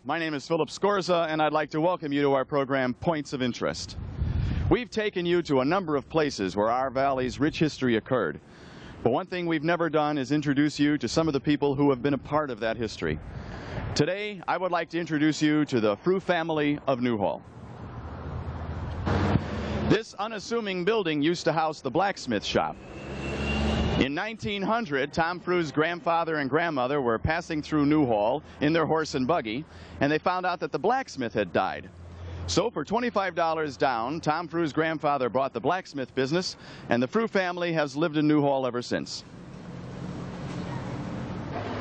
My name is Philip Scorza, and I'd like to welcome you to our program, Points of Interest. We've taken you to a number of places where our valley's rich history occurred. But one thing we've never done is introduce you to some of the people who have been a part of that history. Today, I would like to introduce you to the Frew family of Newhall. This unassuming building used to house the blacksmith shop. In 1900, Tom Frew's grandfather and grandmother were passing through Newhall in their horse and buggy, and they found out that the blacksmith had died. So for $25 down, Tom Frew's grandfather bought the blacksmith business, and the Frew family has lived in Newhall ever since.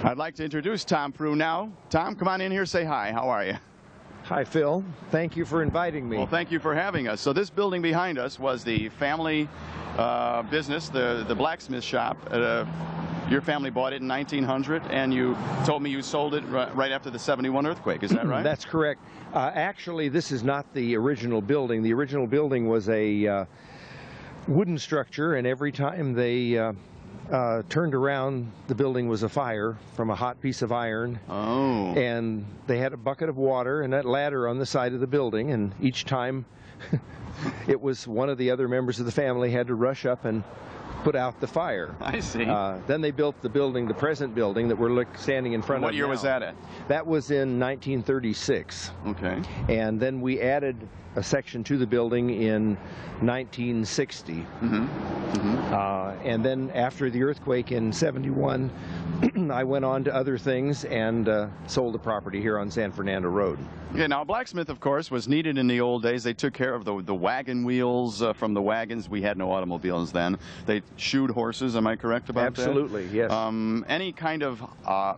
I'd like to introduce Tom Frew now. Tom, come on in here, say hi. How are you? Hi, Phil. Thank you for inviting me. Well, thank you for having us. So this building behind us was the family business, the blacksmith shop. Your family bought it in 1900, and you told me you sold it right after the '71 earthquake. Is that right? That's correct. Actually, this is not the original building. The original building was a wooden structure, and every time they turned around, the building was afire from a hot piece of iron. Oh. And they had a bucket of water and that ladder on the side of the building, and each time it was one of the other members of the family had to rush up and put out the fire. I see. Then they built the building, the present building that we're standing in front of. What year was that at? That was in 1936. Okay. And then we added a section to the building in 1960. Mm-hmm. Mm-hmm. And then after the earthquake in '71, I went on to other things and sold the property here on San Fernando Road. Yeah, now, a blacksmith, of course, was needed in the old days. They took care of the wagon wheels from the wagons. We had no automobiles then. They shoed horses, am I correct about that? Absolutely, yes. Any kind of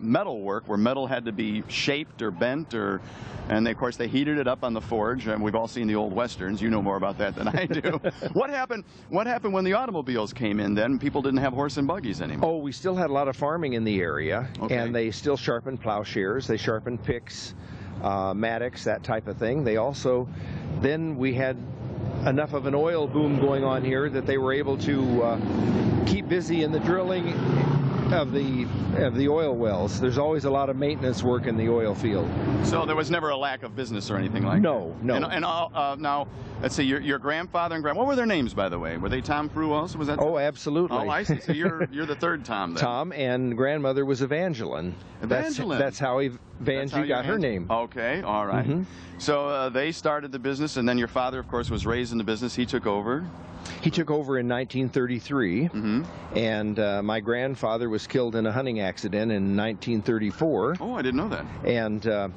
metal work where metal had to be shaped or bent, and of course they heated it up on the forge, and we've all seen the old westerns. You know more about that than I do. What happened when the automobiles came in then? People didn't have horse and buggies anymore. Oh, we still had a lot of farming in the area, okay. And they still sharpened plowshares, they sharpened picks, mattocks, that type of thing. They also, then we had enough of an oil boom going on here that they were able to keep busy in the drilling of the oil wells. There's always a lot of maintenance work in the oil field. So there was never a lack of business or anything like that? No. And now, let's see, your grandfather and what were their names, by the way? Were they Tom Frew also? Was that? Oh, absolutely. Oh, I see. So you're the third Tom then. Tom, and grandmother was Evangeline. Evangeline. That's how Evangeline got her name. Okay, all right. Mm-hmm. So they started the business, and then your father, of course, was raised in the business. He took over. He took over in 1933, mm-hmm. and my grandfather was killed in a hunting accident in 1934. Oh, I didn't know that. And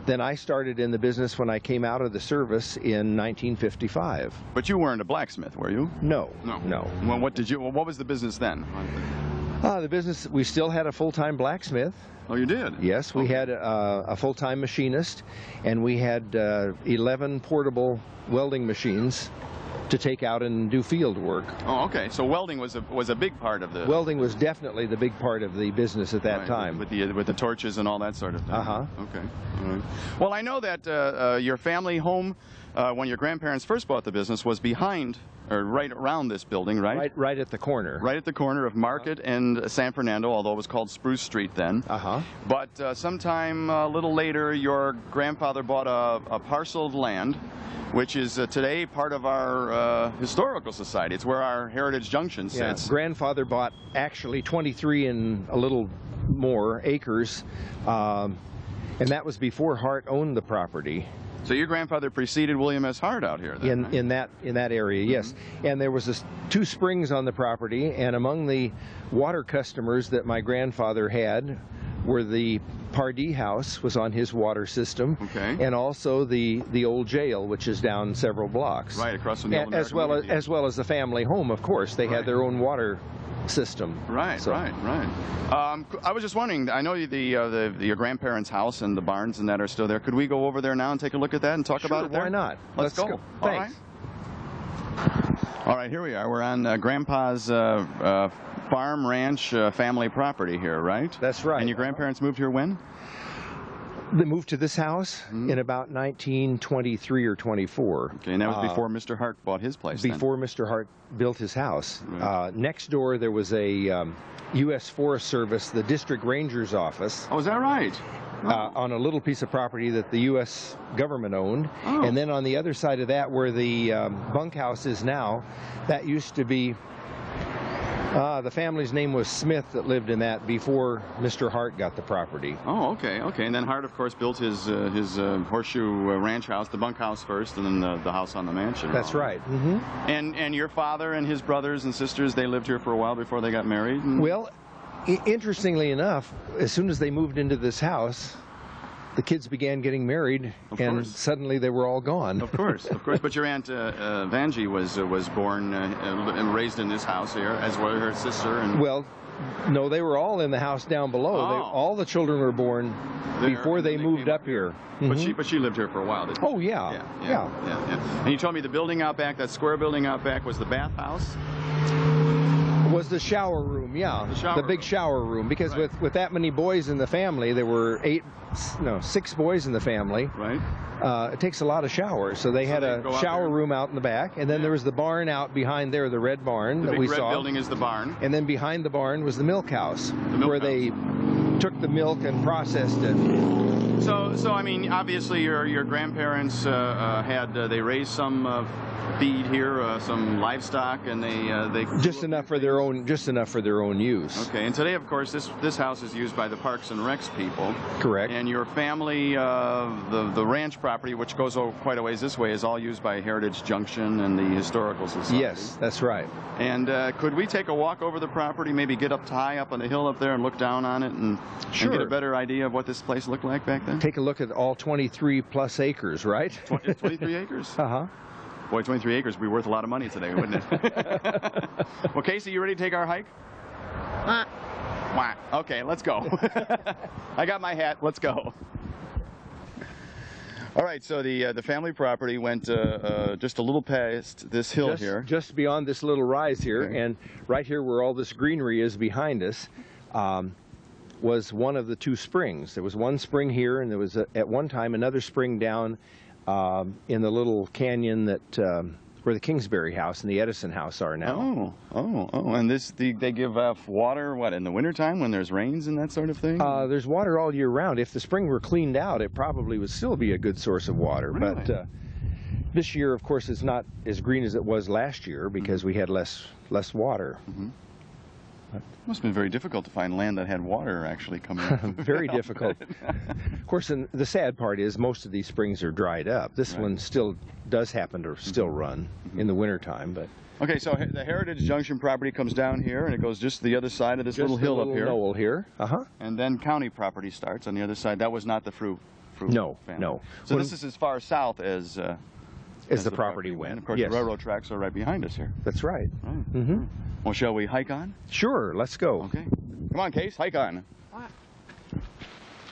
then I started in the business when I came out of the service in 1955. But you weren't a blacksmith, were you? No. Well, what was the business then? The business, we still had a full-time blacksmith. Oh, you did? Yes, we had a full-time machinist, and we had 11 portable welding machines to take out and do field work. Oh, okay. So welding was a big part of the... Welding was definitely the big part of the business at that time. With the torches and all that sort of thing. Uh-huh. Okay. All right. Well, I know that your family home, when your grandparents first bought the business, was behind, or right around this building, right? Right at the corner. Right at the corner of Market and San Fernando, although it was called Spruce Street then. Uh-huh. But sometime a little later, your grandfather bought a parcel of land, which is today part of our historical society. It's where our Heritage Junction sits. Yeah, grandfather bought actually 23 and a little more acres, and that was before Hart owned the property. So your grandfather preceded William S. Hart out here then, right? in that area, yes. Mm-hmm. And there was two springs on the property, and among the water customers that my grandfather had were the Pardee House was on his water system, okay. And also the old jail, which is down several blocks. Right, across from the old as well as the family home, of course. They had their own water system. Right, so. Right. I was just wondering, I know your grandparents' house and the barns and that are still there. Could we go over there now and take a look at that and talk about it there? Why not? Let's go. Thanks. All right, here we are. We're on Grandpa's farm, ranch, family property here, right? That's right. And your grandparents moved here when? They moved to this house in about 1923 or 24. Okay, and that was before Mr. Hart bought his place. Before Mr. Hart built his house. Right. Next door there was a U.S. Forest Service, the district ranger's office. Oh, is that right? On a little piece of property that the U.S. government owned. Oh. And then on the other side of that, where the bunkhouse is now, that used to be, the family's name was Smith that lived in that before Mr. Hart got the property. Oh, okay, okay. And then Hart, of course, built his horseshoe ranch house, the bunkhouse first, and then the house on the mansion. That's right. And your father and his brothers and sisters, they lived here for a while before they got married? Well, interestingly enough, as soon as they moved into this house, the kids began getting married, and suddenly they were all gone. Of course, of course. But your aunt Evangeline was born and raised in this house here, as well as her sister. And well, no, they were all in the house down below. Oh. All the children were born before they moved up here. But she lived here for a while, didn't she? Oh yeah. And you told me the building out back, that square building out back, was the bathhouse? Was the shower room, the big shower room, because with that many boys in the family, there were 6 boys in the family. Right. It takes a lot of showers, so they had a shower room out in the back, and then there was the barn out behind there, the red barn that we saw. The big red building is the barn. And then behind the barn was the milk house, where they took the milk and processed it. So I mean, obviously your grandparents they raised some feed here, some livestock, and they just enough for their own use. Okay, and today, of course, this house is used by the Parks and Recs people. Correct. And your family, the ranch property, which goes quite a ways this way, is all used by Heritage Junction and the Historical Society. Yes, that's right. And could we take a walk over the property, maybe get up high up on the hill up there and look down on it and get a better idea of what this place looked like back then? Take a look at all 23 plus acres, right? 23 acres? Uh-huh. Boy, 23 acres would be worth a lot of money today, wouldn't it? Well, Casey, you ready to take our hike? Wah. Okay, let's go. I got my hat. Let's go. All right, so the family property went just a little past this hill here. Just beyond this little rise here, and right here where all this greenery is behind us, was one of the 2 springs. There was one spring here, and there was at one time another spring down in the little canyon that where the Kingsbury house and the Edison house are now. Oh! And they give off water, what, in the wintertime when there's rains and that sort of thing? There's water all year round. If the spring were cleaned out, it probably would still be a good source of water. Really? But this year, of course, it's not as green as it was last year because we had less water. It must have been very difficult to find land that had water actually coming up. Very difficult. Of course, and the sad part is most of these springs are dried up. This one still does happen to still run in the wintertime. But okay, so the Heritage Junction property comes down here, and it goes just to the other side of this little hill up here. Knoll here. And then county property starts on the other side. That was not the Frew no, family. No. So this is as far south as the property went. Of course, the railroad tracks are right behind us here. That's right. Well, shall we hike on? Sure, let's go. Okay. Come on, Case, hike on. Well,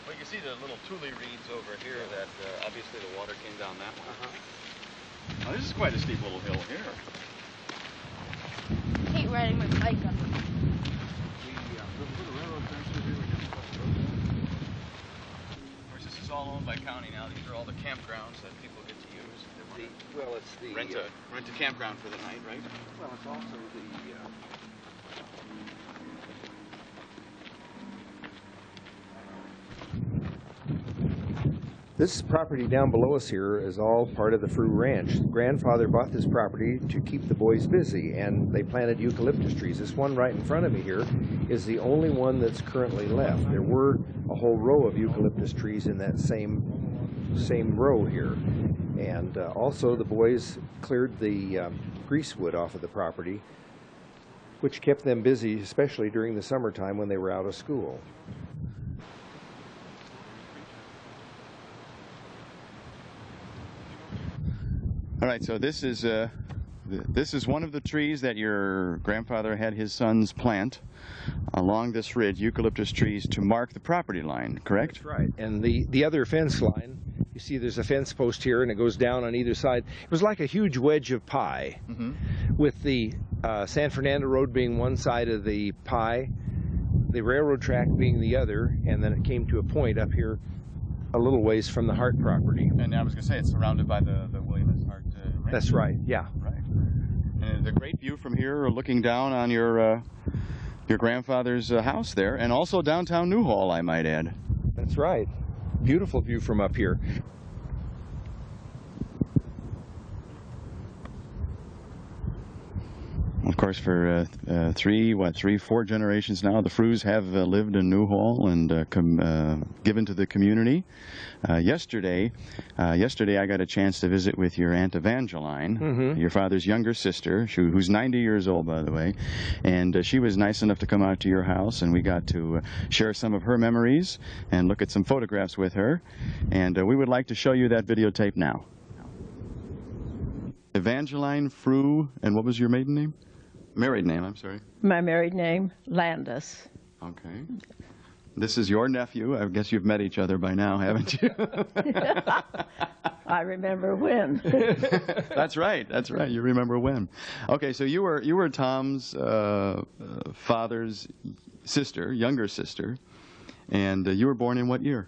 you can see the little tule reeds over here that obviously the water came down that way. Now, this is quite a steep little hill here. I hate riding my bike on it. Of course, this is all owned by county now. These are all the campgrounds that people get to use. Well, it's the rent a campground for the night, right? Well, it's also the this property down below us here is all part of the Frew Ranch. Grandfather bought this property to keep the boys busy, and they planted eucalyptus trees. This one right in front of me here is the only one that's currently left. There were a whole row of eucalyptus trees in that same row here. And also the boys cleared the greasewood off of the property, which kept them busy, especially during the summertime when they were out of school. All right, so this is one of the trees that your grandfather had his sons plant along this ridge, eucalyptus trees, to mark the property line, correct? That's right. And the other fence line, you see there's a fence post here and it goes down on either side. It was like a huge wedge of pie, with the San Fernando Road being one side of the pie, the railroad track being the other, and then it came to a point up here a little ways from the Hart property. And I was going to say, it's surrounded by the William S. Hart ranch. That's right, yeah. Right. And a great view from here, looking down on your grandfather's house there, and also downtown Newhall, I might add. That's right. Beautiful view from up here. Of course, for four generations now, the Frews have lived in Newhall and given to the community. Yesterday I got a chance to visit with your Aunt Evangeline, your father's younger sister, who's 90 years old, by the way, and she was nice enough to come out to your house, and we got to share some of her memories and look at some photographs with her, and we would like to show you that videotape now. Evangeline Frew, and what was your maiden name? Married name, I'm sorry. My married name, Landis. Okay. This is your nephew. I guess you've met each other by now, haven't you? I remember when. That's right. That's right. You remember when. Okay, so you were Tom's father's sister, younger sister, and you were born in what year?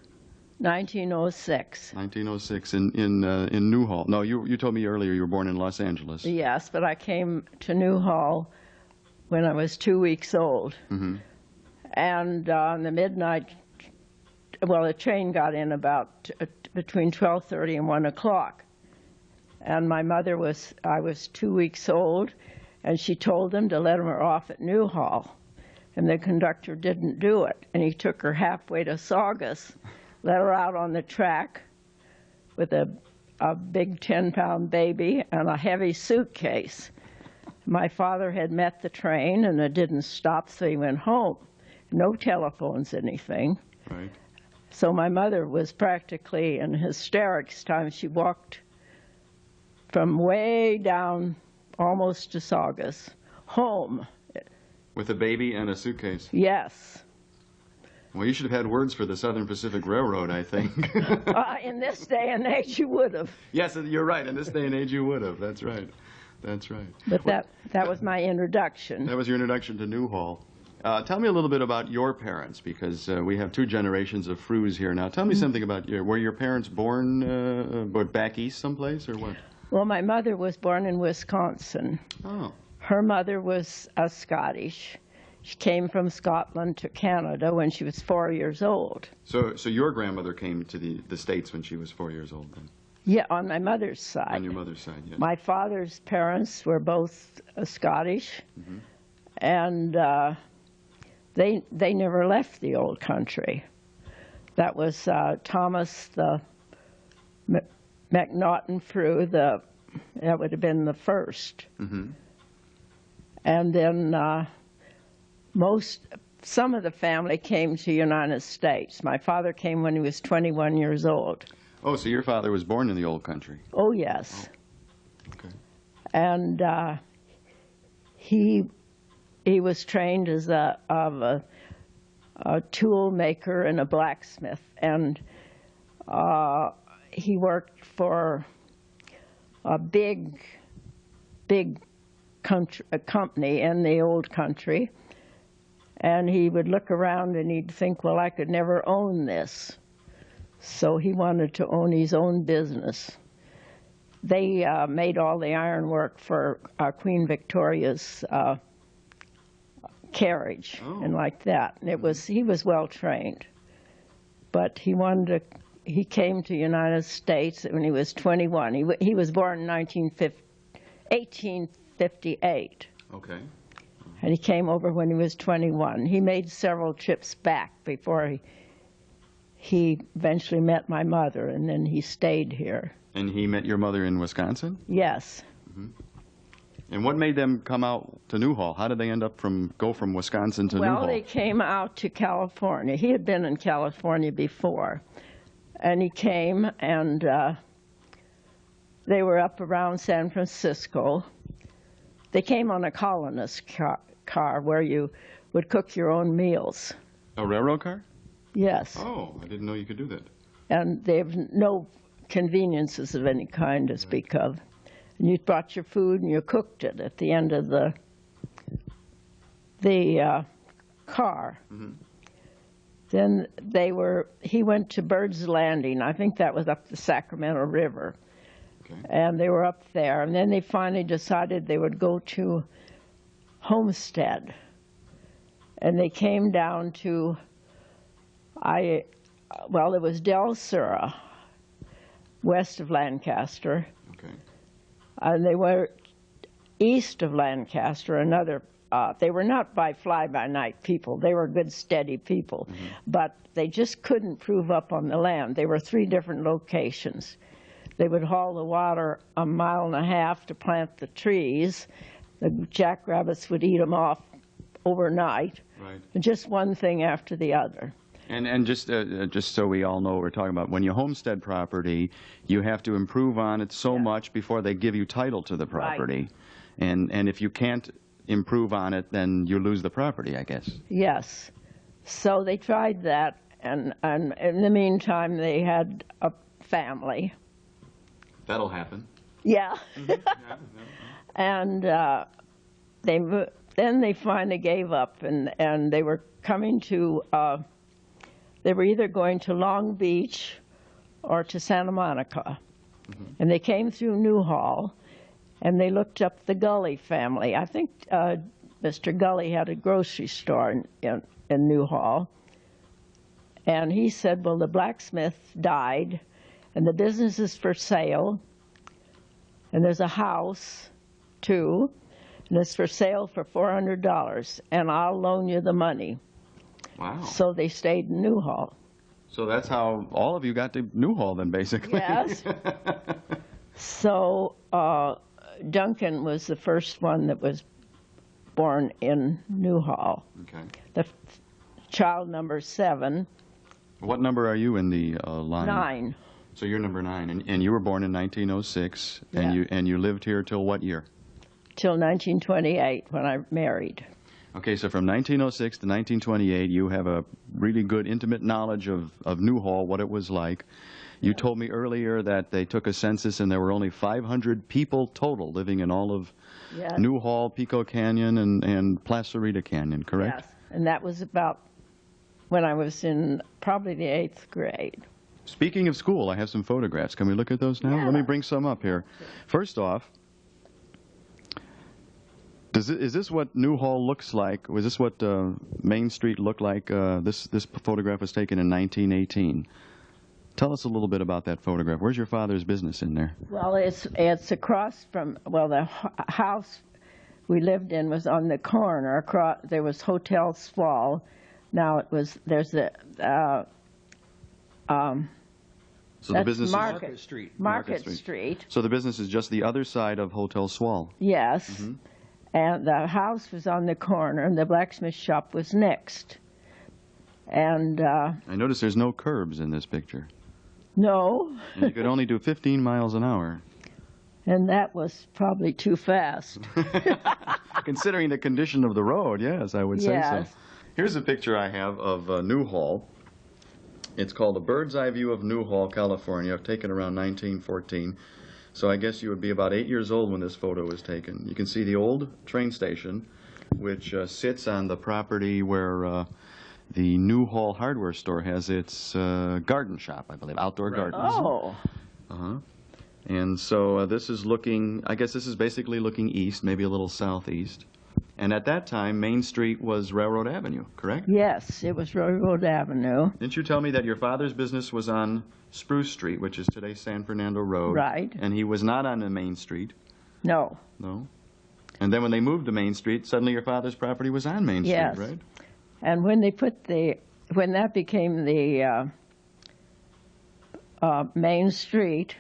1906. 1906 in Newhall. No, you told me earlier you were born in Los Angeles. Yes, but I came to Newhall when I was 2 weeks old. Mm-hmm. And on the midnight, well, the train got in about between 12:30 and 1 o'clock. And my mother I was 2 weeks old, and she told them to let her off at Newhall. And the conductor didn't do it, and he took her halfway to Saugus, let her out on the track with a big 10-pound baby and a heavy suitcase. My father had met the train, and it didn't stop, so he went home. No telephones, anything. Right. So my mother was practically in hysterics time. She walked from way down almost to Saugus, home. With a baby and a suitcase? Yes. Well, you should have had words for the Southern Pacific Railroad, I think. In this day and age, you would have. Yes, you're right. In this day and age, you would have. That's right. That's right. But that was my introduction. That was your introduction to Newhall. Tell me a little bit about your parents, because we have two generations of Frews here now. Tell me something about were your parents born back east someplace, or what? Well, my mother was born in Wisconsin. Oh. Her mother was Scottish. She came from Scotland to Canada when she was 4 years old. So your grandmother came to the States when she was 4 years old, then? Yeah, on my mother's side. On your mother's side, yes. My father's parents were both Scottish, and they never left the old country. That was Thomas the McNaughton Frew, that would have been the first. And then some of the family came to the United States. My father came when he was 21 years old. Oh, so your father was born in the old country? Oh, yes. Oh. Okay. And he was trained as a tool maker and a blacksmith, and he worked for a big company in the old country. And he would look around and he'd think, well, I could never own this. So he wanted to own his own business. They made all the ironwork for Queen Victoria's carriage and like that. And he was well trained. But he came to the United States when he was 21. He was born in 1858. Okay. And he came over when he was 21. He made several trips back before he eventually met my mother, and then he stayed here. And he met your mother in Wisconsin? Yes. And what made them come out to Newhall? How did they go from Wisconsin to Newhall? Well, they came out to California. He had been in California before. And he came, and they were up around San Francisco. They came on a colonist car where you would cook your own meals. A railroad car? Yes. Oh, I didn't know you could do that. And they have no conveniences of any kind to speak of. And you brought your food and you cooked it at the end of the car. Then he went to Bird's Landing. I think that was up the Sacramento River. Okay. And they were up there. And then they finally decided they would go to Homestead. And they came down to, it was Del Sur, west of Lancaster. Okay. And they were east of Lancaster, they were not by fly-by-night people. They were good, steady people. Mm-hmm. But they just couldn't prove up on the land. They were 3 different locations. They would haul the water 1.5 miles to plant the trees. The jackrabbits would eat them off overnight. Right. Just one thing after the other. And just so we all know what we're talking about, when you homestead property, you have to improve on it so much before they give you title to the property. Right. And if you can't improve on it, then you lose the property, I guess. Yes. So they tried that, and in the meantime, they had a family. That'll happen. Yeah. Mm-hmm. And then they finally gave up, and they were coming to, they were either going to Long Beach or to Santa Monica. Mm-hmm. And they came through Newhall, and they looked up the Gully family. I think Mr. Gully had a grocery store in Newhall. And he said, well, the blacksmith died, and the business is for sale, and there's a house, too, and it's for sale for $400, and I'll loan you the money. Wow. So they stayed in Newhall. So that's how all of you got to Newhall then, basically. Yes. So Duncan was the first one that was born in Newhall. Okay. The child number 7. What number are you in the line? 9. So you're number 9, and you were born in 1906, Yeah. and you lived here till what year? Till 1928, when I married. Okay, so from 1906 to 1928, you have a really good, intimate knowledge of Newhall, what it was like. You told me earlier that they took a census and there were only 500 people total living in all of Newhall, Pico Canyon, and Placerita Canyon, correct? Yes, and that was about when I was in probably the 8th grade. Speaking of school, I have some photographs. Can we look at those now? Yeah. Let me bring some up here. First off, is this what Newhall looks like? Was this what Main Street looked like? This photograph was taken in 1918. Tell us a little bit about that photograph. Where's your father's business in there? Well, it's across from, the house we lived in was on the corner. There was Hotel Swall. Now there's the, so the business Market is Street. Market Street. So the business is just the other side of Hotel Swall. Yes. Mm-hmm. And the house was on the corner, and the blacksmith shop was next. And I notice there's no curbs in this picture. No. And you could only do 15 miles an hour. And that was probably too fast. Considering the condition of the road, yes, I would say so. Here's a picture I have of Newhall. It's called A Bird's Eye View of Newhall, California, taken around 1914. So I guess you would be about 8 years old when this photo was taken. You can see the old train station, which sits on the property where the Newhall hardware store has its garden shop, I believe, outdoor gardens. Oh. Uh-huh. And so this is looking, I guess this is basically looking east, maybe a little southeast. And at that time, Main Street was Railroad Avenue, correct? Yes, it was Railroad Avenue. Didn't you tell me that your father's business was on Spruce Street, which is today San Fernando Road? Right. And he was not on the Main Street? No. No. And then when they moved to Main Street, suddenly your father's property was on Main Street, Yes. right? And when that became the Main Street,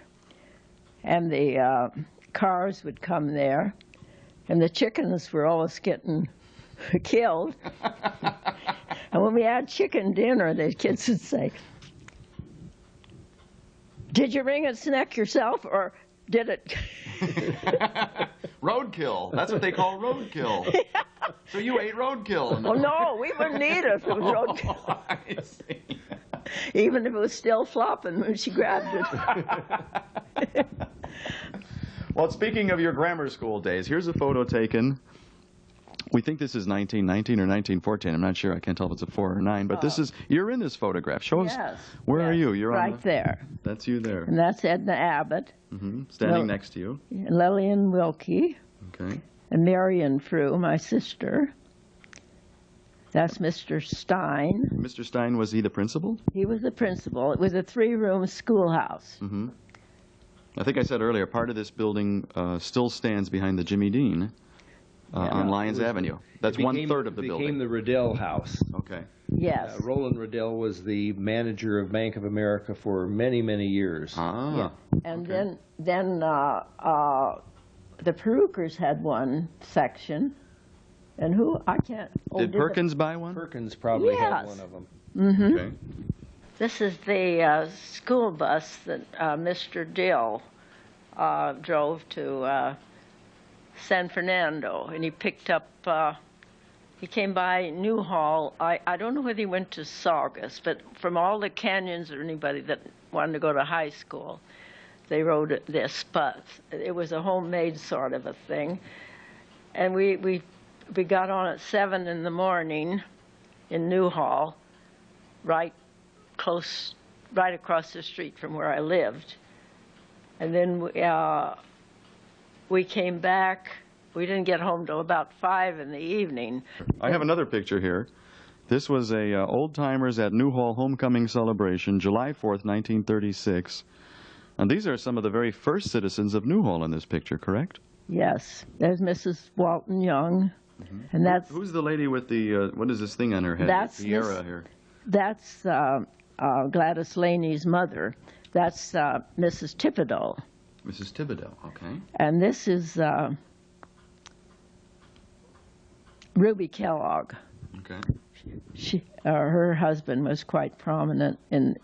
and the cars would come there, and the chickens were always getting killed. And when we had chicken dinner, the kids would say, "Did you wring its neck yourself, or did it?" Roadkill. That's what they call roadkill. Yeah. So you ate roadkill. Oh, no, we wouldn't eat it if it was roadkill. Oh, I see. Even if it was still flopping when she grabbed it. Well, speaking of your grammar school days, here's a photo taken We think this is 1919 or 1914. I'm not sure. I can't tell if it's a 4 or 9. But this is, you're in this photograph. Show us. Yes. Where yes, are you? You're right on there. That's you there. And that's Edna Abbott. Standing next to you. And Lillian Wilkie. Okay. And Marion Frew, my sister. That's Mr. Stein. Mr. Stein, was he the principal? He was the principal. It was a 3-room schoolhouse. I think I said earlier, part of this building still stands behind the Jimmy Dean on Lyons Avenue. That's 1/3 of the building. It became the Riddell House. Okay. Yes. Roland Riddell was the manager of Bank of America for many, many years. Ah. Yeah. And then the Perukers had one section. And who? I can't. Did Perkins buy one? Perkins probably had Yes. one of them. Okay. This is the school bus that Mr. Dill drove to San Fernando, and he picked up, he came by Newhall. I don't know whether he went to Saugus, but from all the canyons or anybody that wanted to go to high school, they rode this bus. It was a homemade sort of a thing. And we got on at 7 in the morning in Newhall, right across the street from where I lived. And then we came back. We didn't get home till about 5 in the evening. I have another picture here. This was a Old Timers at Newhall homecoming celebration, July 4th, 1936. And these are some of the very first citizens of Newhall in this picture, correct? Yes. There's Mrs. Walton Young. And that's Who's the lady with the, what is this thing on her head? That's the tiara here. That's Gladys Laney's mother. That's Mrs. Thibodeau. Mrs. Thibodeau, okay. And this is Ruby Kellogg. Okay. Her husband was quite prominent, and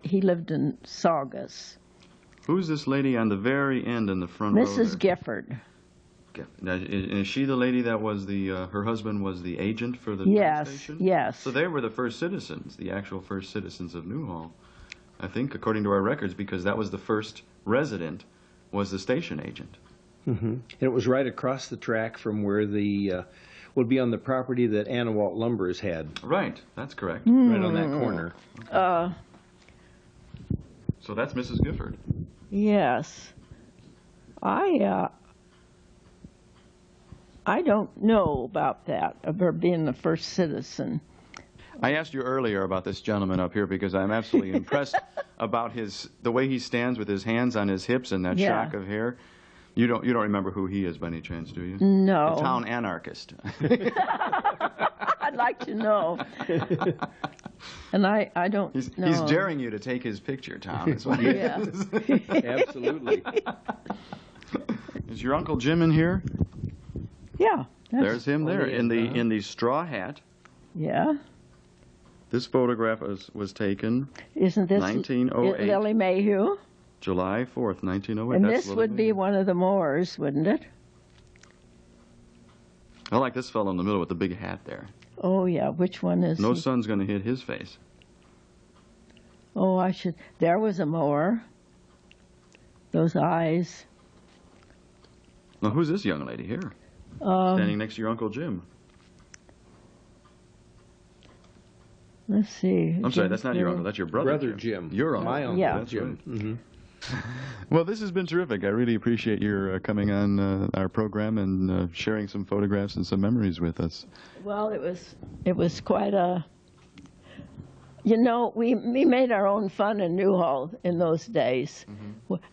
he lived in Saugus. Who's this lady on the very end in the front row Mrs. there? Gifford. Now, is she the lady that was the, her husband was the agent for the Yes, train station? yes. So they were the first citizens, the actual first citizens of Newhall, I think, according to our records, because that was the first resident, was the station agent. And it was right across the track from where the, would be on the property that Anawalt Lumbers had. Right, that's correct. Right on that corner. So that's Mrs. Gifford. Yes. I don't know about that, of her being the first citizen. I asked you earlier about this gentleman up here because I'm absolutely impressed about the way he stands with his hands on his hips and that shock of hair. You don't remember who he is by any chance, do you? No. The town anarchist. I'd like to know. And I don't know. He's daring you to take his picture, Tom. Is what he is. Absolutely. Is your Uncle Jim in here? Yeah. There's him there in the straw hat. Yeah. This photograph was taken Isn't this 1908. Lily Mayhew? July 4th, 1908. And That's this would be one of the Moores, wouldn't it? I like this fellow in the middle with the big hat there. Oh, yeah. Which one is No he? sun's going to hit his face. Oh, I should. There was a Moore. Those eyes. Now, who's this young lady here? Standing next to your Uncle Jim. Let's see. I'm sorry, that's not your uncle. That's your brother Jim. Your uncle. My uncle. Yeah. That's Jim. Right. Well, this has been terrific. I really appreciate your coming on our program and sharing some photographs and some memories with us. Well, it was quite a. You know, we made our own fun in Newhall in those days,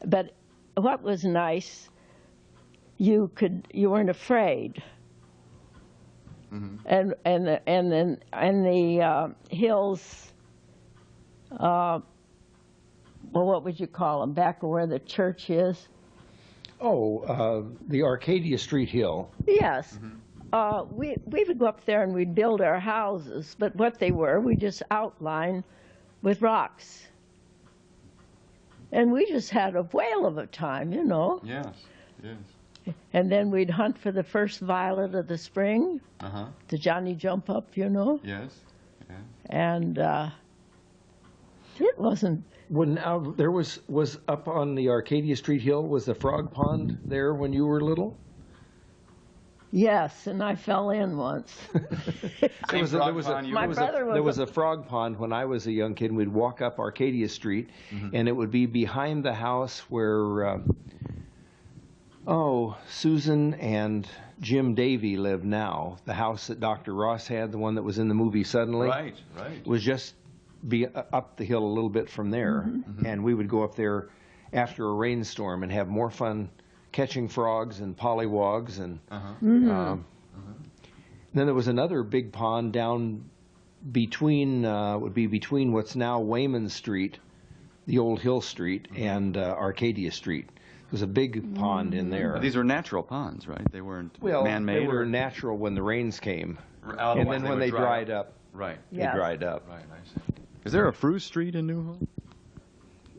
but what was nice, you weren't afraid. And the hills, well, what would you call them? Back where the church is. Oh, the Arcadia Street Hill. Yes. We would go up there and we'd build our houses, but what they were, we just outlined with rocks. And we just had a whale of a time, you know. Yes, yes. And then we'd hunt for the first violet of the spring, the Johnny Jump Up, you know. Yes, yeah. And it wasn't. When there was up on the Arcadia Street Hill, was the frog pond there when you were little? Yes, and I fell in once. There was was a frog pond when I was a young kid. We'd walk up Arcadia Street, and it would be behind the house where, Susan and Jim Davy live now. The house that Dr. Ross had, the one that was in the movie Suddenly. Right. Was just up the hill a little bit from there. And we would go up there after a rainstorm and have more fun catching frogs and pollywogs. And then there was another big pond down between, would be between what's now Wayman Street, the old Hill Street, and Arcadia Street. There was a big pond in there. But these were natural ponds, right? They weren't man-made? They were natural when the rains came. And then when they dried up. Right. They dried up. Right, I see. Is there a Frew Street in Newhall?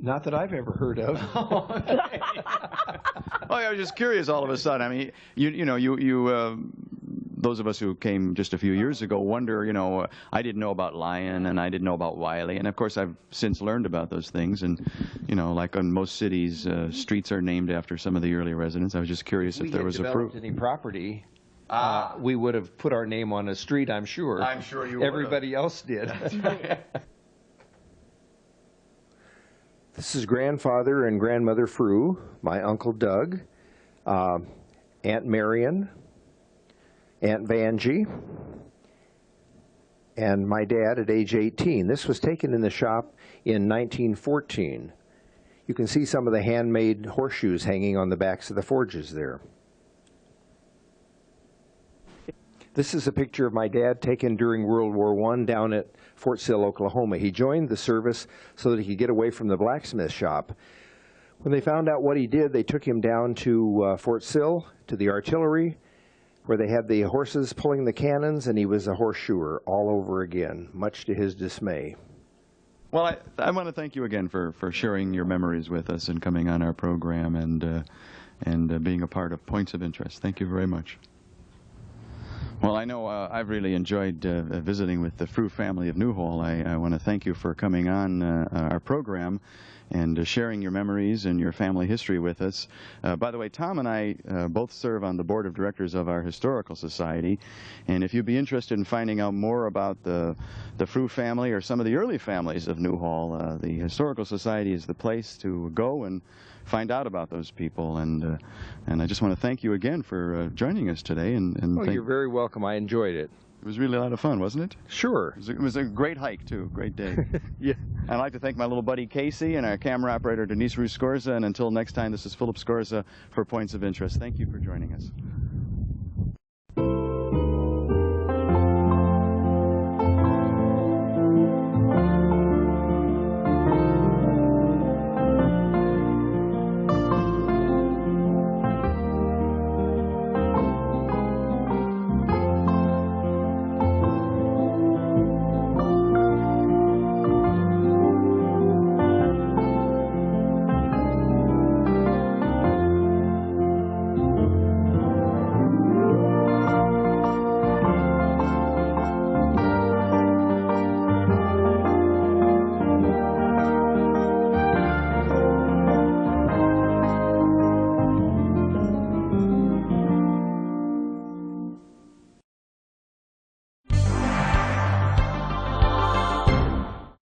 Not that I've ever heard of. Oh, I was just curious all of a sudden. I mean, those of us who came just a few years ago wonder, I didn't know about Lyon and I didn't know about Wiley. And of course, I've since learned about those things. And, like in most cities, streets are named after some of the early residents. I was just curious if there was a Frew. If we had developed any property, we would have put our name on a street, I'm sure. I'm sure you would. Everybody else did. That's right. This is grandfather and grandmother Frew, my uncle Doug, Aunt Marion, Aunt Vangie, and my dad at age 18. This was taken in the shop in 1914. You can see some of the handmade horseshoes hanging on the backs of the forges there. This is a picture of my dad taken during World War I down at Fort Sill, Oklahoma. He joined the service so that he could get away from the blacksmith shop. When they found out what he did, they took him down to Fort Sill, to the artillery, where they had the horses pulling the cannons, and he was a horseshoer all over again, much to his dismay. Well, I want to thank you again for sharing your memories with us and coming on our program and being a part of Points of Interest. Thank you very much. Well, I know I've really enjoyed visiting with the Frew family of Newhall. I want to thank you for coming on our program and sharing your memories and your family history with us. By the way, Tom and I both serve on the board of directors of our historical society, and if you'd be interested in finding out more about the Frew family or some of the early families of Newhall, the historical society is the place to go and find out about those people. And I just want to thank you again for joining us today. Well, you're very welcome. I enjoyed it. It was really a lot of fun, wasn't it? Sure. It was a great hike, too. Great day. Yeah. I'd like to thank my little buddy Casey and our camera operator Denise Scorza. And until next time, this is Philip Scorza for Points of Interest. Thank you for joining us.